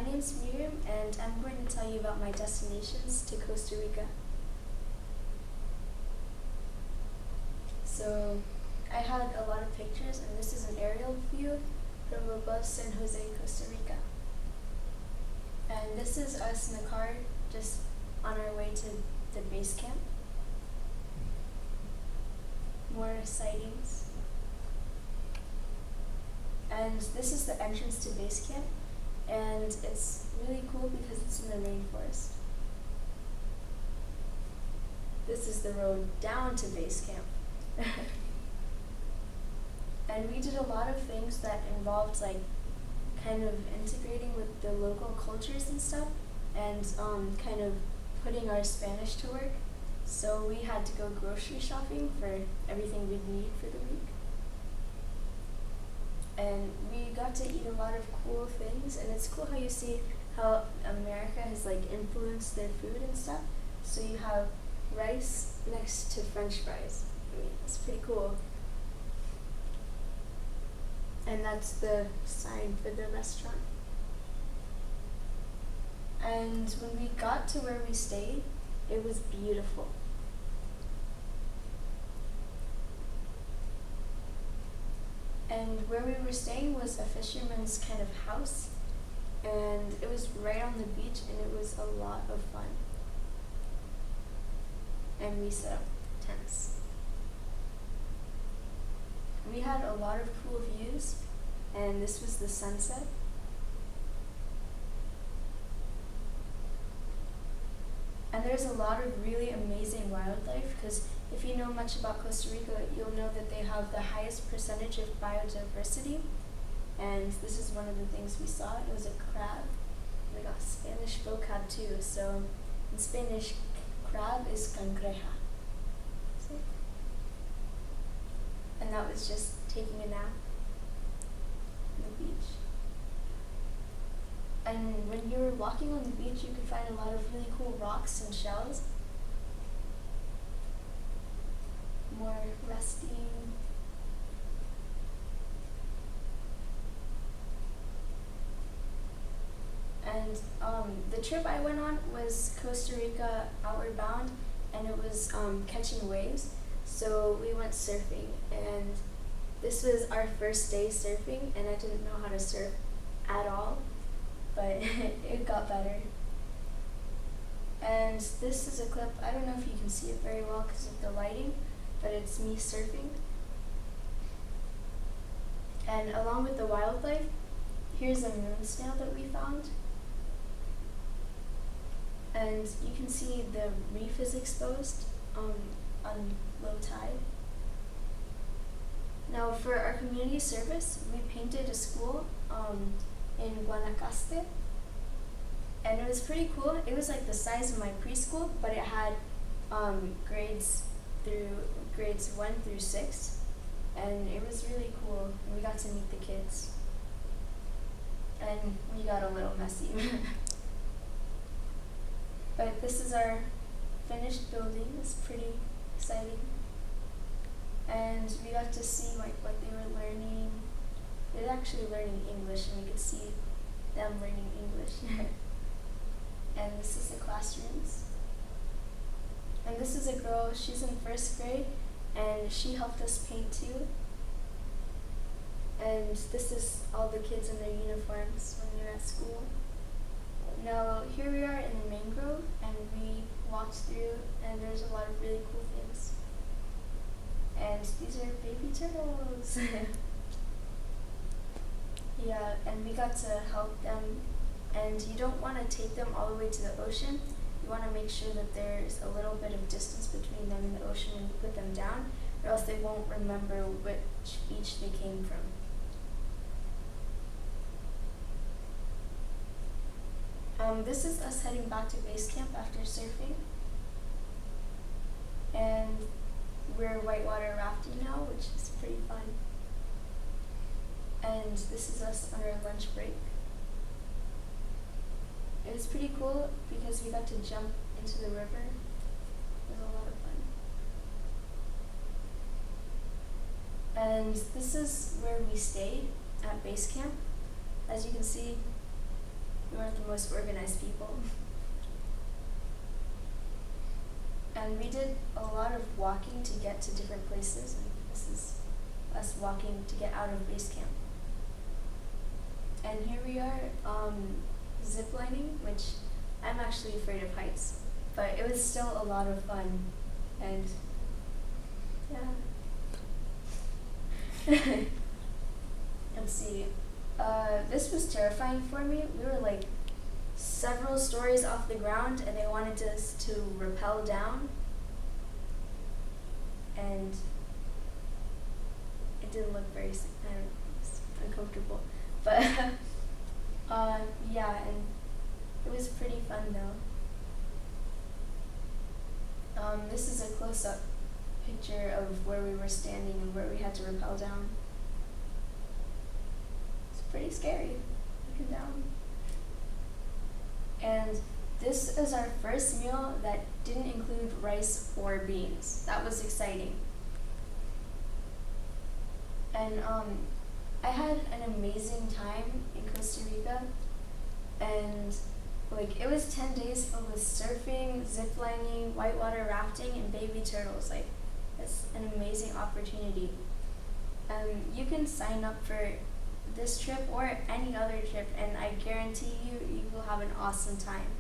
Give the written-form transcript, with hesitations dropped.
name's Miriam, and I'm going to tell you about my destinations to Costa Rica. So, I had a lot of pictures, and this is an aerial view from above San Jose, Costa Rica. And this is us in the car, just on our way to the base camp. More sightings. And this is the entrance to base camp, and it's really cool because it's in the rainforest. This is the road down to base camp. And we did a lot of things that involved like kind of integrating with the local cultures and stuff, and kind of putting our Spanish to work. So we had to go grocery shopping for everything we'd need for the week. And we got to eat a lot of cool things, and it's cool how you see how America has like influenced their food and stuff. So you have rice next to French fries. I mean, it's pretty cool. And that's the sign for the restaurant. And when we got to where we stayed, it was beautiful. And where we were staying was a fisherman's kind of house, and it was right on the beach, and it was a lot of fun. And we set up tents. We had a lot of cool views, and this was the sunset. And there's a lot of really amazing wildlife, because if you know much about Costa Rica, you'll know that they have the highest percentage of biodiversity. And this is one of the things we saw. It was a crab. We got Spanish vocab too. So in Spanish, crab is cangreja. See? And that was just taking a nap on the beach. And when you were walking on the beach, you could find a lot of really cool rocks and shells. More resting. And the trip I went on was Costa Rica outward bound, and it was catching waves. So we went surfing, and this was our first day surfing, and I didn't know how to surf at all, but it got better. And this is a clip, I don't know if you can see it very well because of the lighting, but it's me surfing. And along with the wildlife, here's a moon snail that we found. And you can see the reef is exposed on low tide. Now for our community service, we painted a school in Guanacaste, and it was pretty cool. It was like the size of my preschool, but it had grades 1 through 6, and it was really cool. We got to meet the kids, and we got a little messy. But this is our finished building. It's pretty exciting. And we got to see like what they were learning. They were actually learning English, and we could see them learning English. And this is the classrooms. And this is a girl, she's in 1st grade, and she helped us paint too. And this is all the kids in their uniforms when they're at school. Now here we are in the mangrove, and we walked through, and there's a lot of really cool things. And these are baby turtles. Yeah, and we got to help them. And you don't want to take them all the way to the ocean. You want to make sure that there's a little bit of distance between them and the ocean when you put them down, or else they won't remember which beach they came from. This is us heading back to base camp after surfing. And we're whitewater rafting now, which is pretty fun. And this is us on our lunch break. It was pretty cool because we got to jump into the river. It was a lot of fun. And this is where we stayed at base camp. As you can see, it weren't the most organized people. And we did a lot of walking to get to different places, and this is us walking to get out of base camp. And here we are, ziplining, which I'm actually afraid of heights, but it was still a lot of fun, and yeah. Let's see. This was terrifying for me. We were like several stories off the ground, and they wanted us to rappel down, and it didn't look very, I don't know, it was uncomfortable. But yeah, and it was pretty fun though. This is a close-up picture of where we were standing and where we had to rappel down. It's pretty scary, looking down. And this is our first meal that didn't include rice or beans. That was exciting. And I had an amazing time in Costa Rica, and like it was 10 days filled with surfing, ziplining, whitewater rafting, and baby turtles. Like, it's an amazing opportunity. You can sign up for this trip or any other trip, and I guarantee you will have an awesome time.